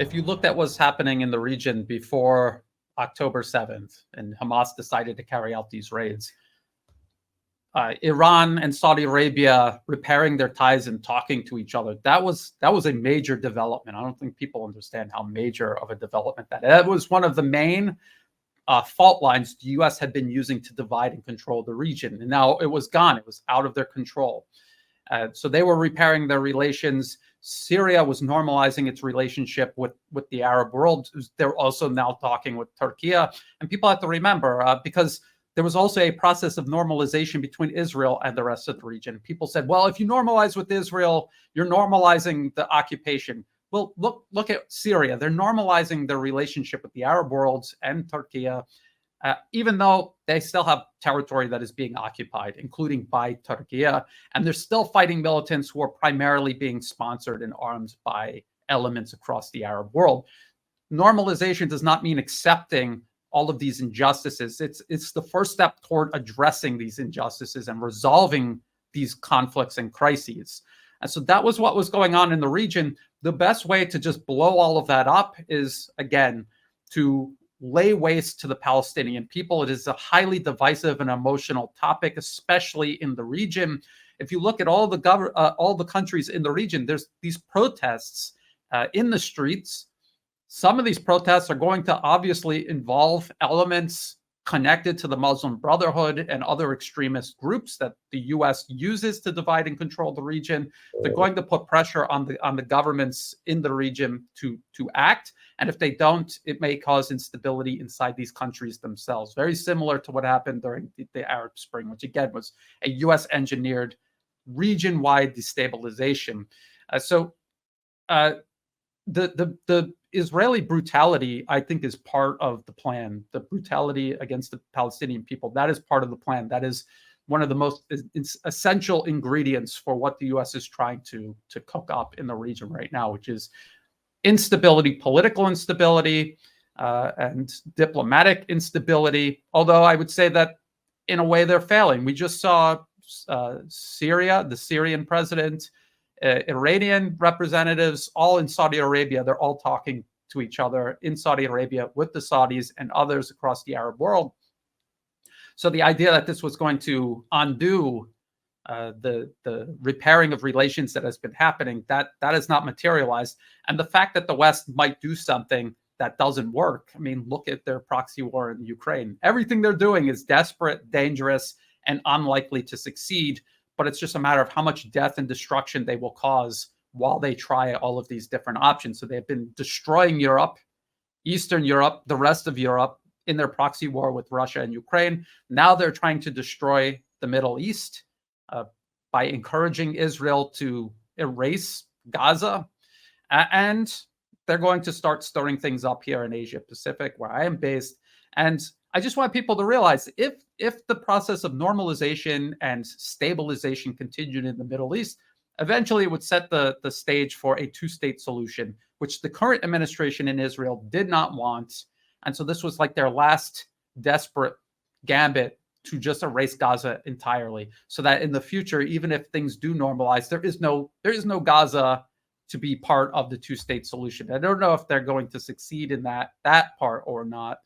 if you looked at what's happening in the region before October 7th and Hamas decided to carry out these raids, Iran and Saudi Arabia repairing their ties and talking to each other, that was a major development. I don't think people understand how major of a development that was. One of the main fault lines the U.S. had been using to divide and control the region, and now it was gone. It was out of their control. So they were repairing their relations. Syria was normalizing its relationship with the Arab world. They're also now talking with Turkey. And people have to remember, because there was also a process of normalization between Israel and the rest of the region. People said, well, if you normalize with Israel, you're normalizing the occupation. Well, look at Syria. They're normalizing their relationship with the Arab world and Turkey, even though they still have territory that is being occupied, including by Turkey. And they're still fighting militants who are primarily being sponsored and armed by elements across the Arab world. Normalization does not mean accepting all of these injustices. It's the first step toward addressing these injustices and resolving these conflicts and crises. And so that was what was going on in the region. The best way to just blow all of that up is, again, to lay waste to the Palestinian people. It is a highly divisive and emotional topic, especially in the region. If you look at all the countries in the region, there's these protests in the streets. Some of these protests are going to obviously involve elements connected to the Muslim Brotherhood and other extremist groups that the U.S. uses to divide and control the region. They're going to put pressure on the governments in the region to act. And if they don't, it may cause instability inside these countries themselves. Very similar to what happened during the Arab Spring, which again was a U.S. engineered region-wide destabilization. The Israeli brutality, I think, is part of the plan. The brutality against the Palestinian people, that is part of the plan. That is one of the most essential ingredients for what the U.S. is trying to cook up in the region right now, which is instability, political instability, and diplomatic instability. Although I would say that in a way they're failing. We just saw Syria, the Syrian president, Iranian representatives, all in Saudi Arabia. They're all talking to each other in Saudi Arabia with the Saudis and others across the Arab world. So the idea that this was going to undo the repairing of relations that has been happening, that has not materialized. And the fact that the West might do something that doesn't work. I mean, look at their proxy war in Ukraine. Everything they're doing is desperate, dangerous, and unlikely to succeed. But it's just a matter of how much death and destruction they will cause while they try all of these different options. So they've been destroying Europe, Eastern Europe, the rest of Europe in their proxy war with Russia and Ukraine. Now they're trying to destroy the Middle East by encouraging Israel to erase Gaza. And they're going to start stirring things up here in Asia Pacific, where I am based. And I just want people to realize if the process of normalization and stabilization continued in the Middle East, eventually it would set the stage for a two-state solution, which the current administration in Israel did not want. And so this was like their last desperate gambit to just erase Gaza entirely, so that in the future, even if things do normalize, there is no Gaza to be part of the two-state solution. I don't know if they're going to succeed in that part or not.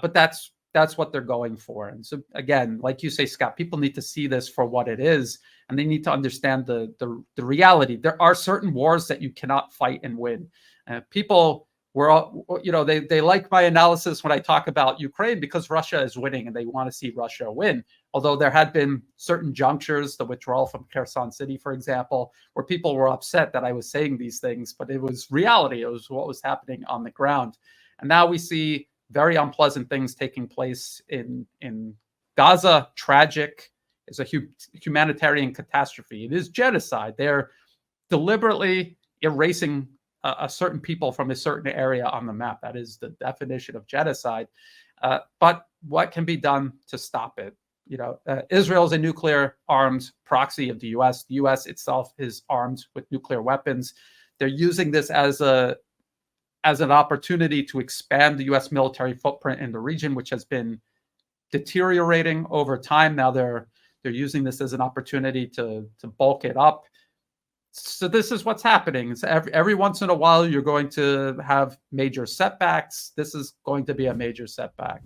But that's what they're going for. And so, again, like you say, Scott, people need to see this for what it is, and they need to understand the reality. There are certain wars that you cannot fight and win. People were, they like my analysis when I talk about Ukraine because Russia is winning and they want to see Russia win. Although there had been certain junctures, the withdrawal from Kherson City, for example, where people were upset that I was saying these things, but it was reality. It was what was happening on the ground. And now we see very unpleasant things taking place in Gaza. Tragic. It's a humanitarian catastrophe. It is genocide. They're deliberately erasing a certain people from a certain area on the map. That is the definition of genocide. But what can be done to stop it? Israel is a nuclear armed proxy of the U.S. The U.S. itself is armed with nuclear weapons. They're using this as an opportunity to expand the U.S. military footprint in the region, which has been deteriorating over time. Now they're using this as an opportunity to bulk it up. So this is what's happening. It's every once in a while, you're going to have major setbacks. This is going to be a major setback.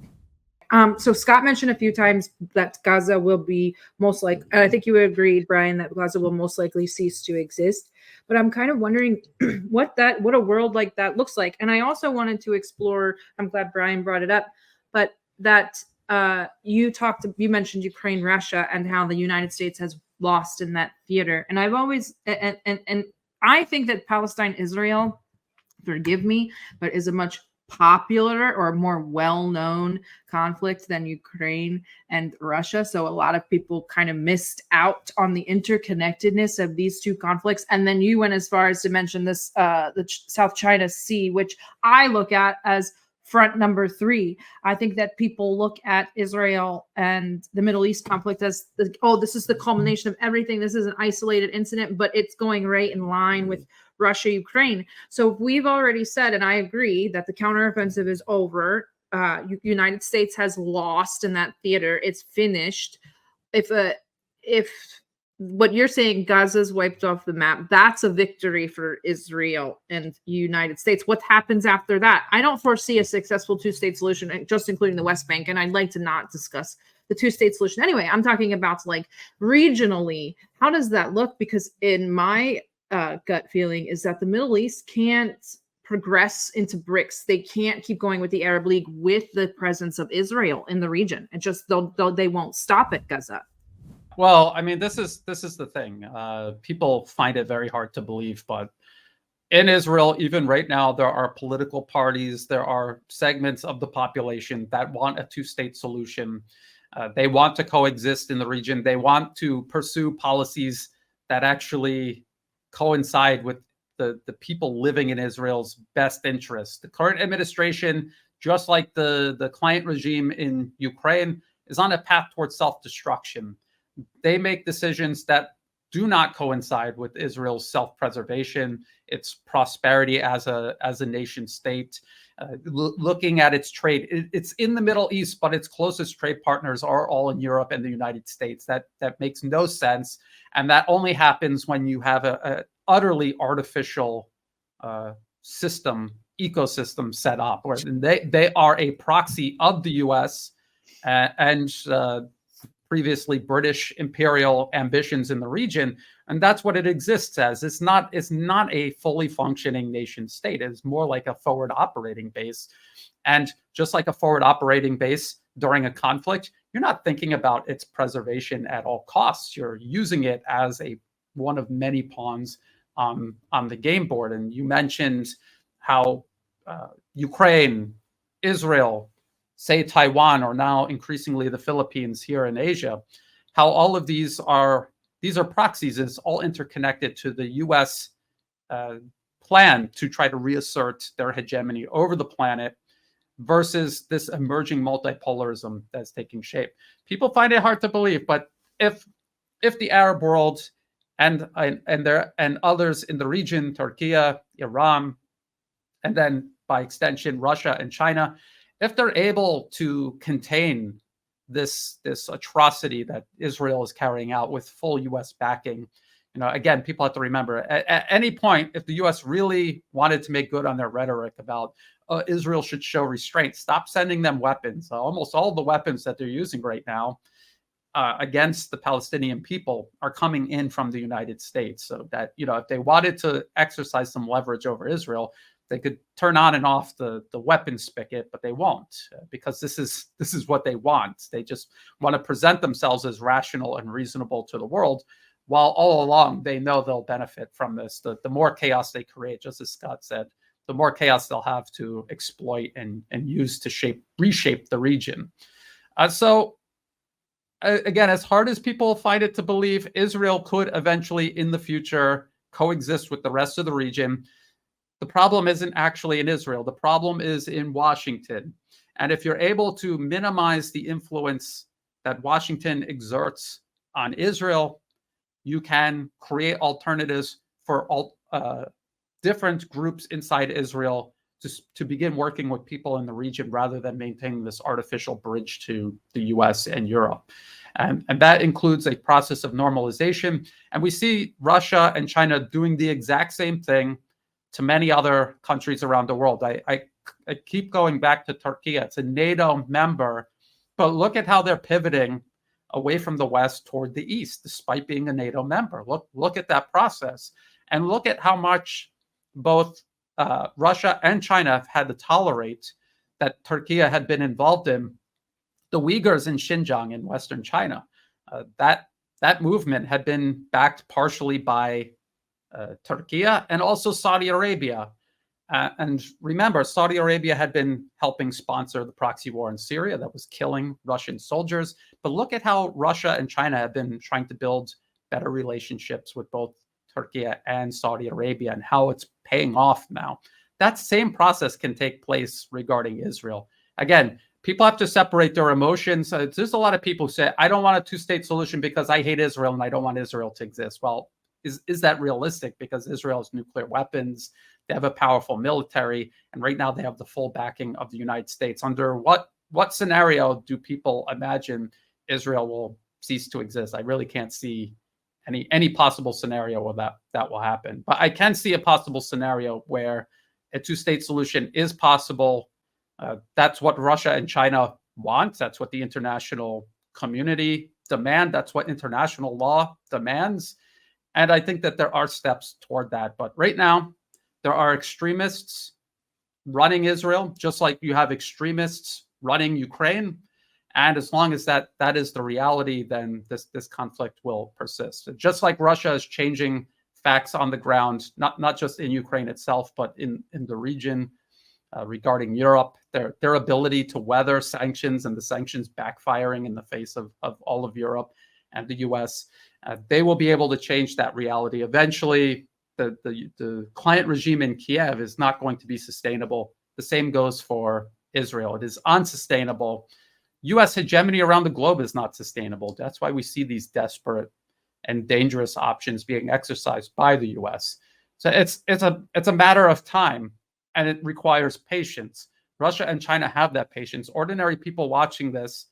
So Scott mentioned a few times that Gaza will be most likely, and I think you agreed, Brian, that Gaza will most likely cease to exist. But I'm kind of wondering what a world like that looks like. And I also wanted to explore, I'm glad Brian brought it up, but that you mentioned Ukraine, Russia, and how the United States has lost in that theater. And I've always, and I think that Palestine, Israel, forgive me, but is a much popular or more well-known conflict than Ukraine and Russia. So a lot of people kind of missed out on the interconnectedness of these two conflicts. And then you went as far as to mention this, the South China Sea, which I look at as front number 3. I think that people look at Israel and the Middle East conflict as, this is the culmination of everything. This is an isolated incident, but it's going right in line with Russia, Ukraine. So we've already said, and I agree, that the counteroffensive is over. United States has lost in that theater. It's finished. If what you're saying, Gaza's wiped off the map, that's a victory for Israel and United States. What happens after that? I don't foresee a successful two-state solution, just including the West Bank, and I'd like to not discuss the two-state solution. Anyway, I'm talking about like regionally. How does that look? Because in my gut feeling is that the Middle East can't progress into BRICS. They can't keep going with the Arab League with the presence of Israel in the region. And just they won't stop at Gaza. Well, I mean, this is the thing. People find it very hard to believe, but in Israel, even right now, there are political parties, there are segments of the population that want a two-state solution. They want to coexist in the region. They want to pursue policies that actually coincide with the people living in Israel's best interest. The current administration, just like the client regime in Ukraine, is on a path towards self-destruction. They make decisions that do not coincide with Israel's self-preservation, its prosperity as a nation state. Looking at its trade, it's in the Middle East, but its closest trade partners are all in Europe and the United States. That makes no sense, and that only happens when you have a utterly artificial ecosystem set up, where they are a proxy of the U.S. and previously British imperial ambitions in the region, and that's what it exists as. It's not a fully functioning nation state. It's more like a forward operating base. And just like a forward operating base during a conflict, you're not thinking about its preservation at all costs. You're using it as one of many pawns on the game board. And you mentioned how Ukraine, Israel, say Taiwan, or now increasingly the Philippines here in Asia, how all of these are proxies. It's all interconnected to the U.S. Plan to try to reassert their hegemony over the planet versus this emerging multipolarism that's taking shape. People find it hard to believe, but if the Arab world and others in the region, Turkey, Iran, and then by extension Russia and China, if they're able to contain this atrocity that Israel is carrying out with full U.S. backing, again, people have to remember, at any point, if the U.S. really wanted to make good on their rhetoric about Israel should show restraint, stop sending them weapons. Almost all the weapons that they're using right now against the Palestinian people are coming in from the United States. So that, if they wanted to exercise some leverage over Israel, they could turn on and off the weapons spigot, but they won't, because this is what they want. They just want to present themselves as rational and reasonable to the world, while all along they know they'll benefit from this. The more chaos they create, just as Scott said, the more chaos they'll have to exploit and use to reshape the region. So again, as hard as people find it to believe, Israel could eventually in the future coexist with the rest of the region. The problem isn't actually in Israel. The problem is in Washington. And if you're able to minimize the influence that Washington exerts on Israel, you can create alternatives for different groups inside Israel to begin working with people in the region rather than maintaining this artificial bridge to the US and Europe. And that includes a process of normalization. And we see Russia and China doing the exact same thing to many other countries around the world. I keep going back to Turkey. It's a NATO member, but look at how they're pivoting away from the West toward the East, despite being a NATO member. Look at that process. And look at how much both Russia and China have had to tolerate that Turkey had been involved in the Uyghurs in Xinjiang in Western China. That movement had been backed partially by Turkey and also Saudi Arabia. And remember, Saudi Arabia had been helping sponsor the proxy war in Syria that was killing Russian soldiers. But look at how Russia and China have been trying to build better relationships with both Turkey and Saudi Arabia and how it's paying off now. That same process can take place regarding Israel. Again, people have to separate their emotions. There's a lot of people who say, I don't want a two-state solution because I hate Israel and I don't want Israel to exist. Well, is that realistic? Because Israel has nuclear weapons, they have a powerful military, and right now they have the full backing of the United States. Under what scenario do people imagine Israel will cease to exist? I really can't see any possible scenario where that will happen. But I can see a possible scenario where a two-state solution is possible. That's what Russia and China want. That's what the international community demand. That's what international law demands. And I think that there are steps toward that. But right now, there are extremists running Israel, just like you have extremists running Ukraine. And as long as that is the reality, then this conflict will persist. Just like Russia is changing facts on the ground, not just in Ukraine itself, but in the region regarding Europe, their ability to weather sanctions and the sanctions backfiring in the face of all of Europe and the US, they will be able to change that reality. Eventually, the client regime in Kiev is not going to be sustainable. The same goes for Israel. It is unsustainable. U.S. hegemony around the globe is not sustainable. That's why we see these desperate and dangerous options being exercised by the U.S. So it's a matter of time, and it requires patience. Russia and China have that patience. Ordinary people watching this,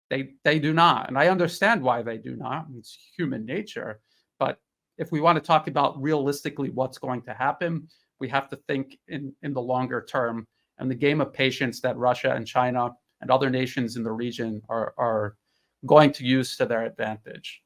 they do not, and I understand why they do not. It's human nature. But if we want to talk about realistically what's going to happen, we have to think in the longer term, and the game of patience that Russia and China and other nations in the region are going to use to their advantage.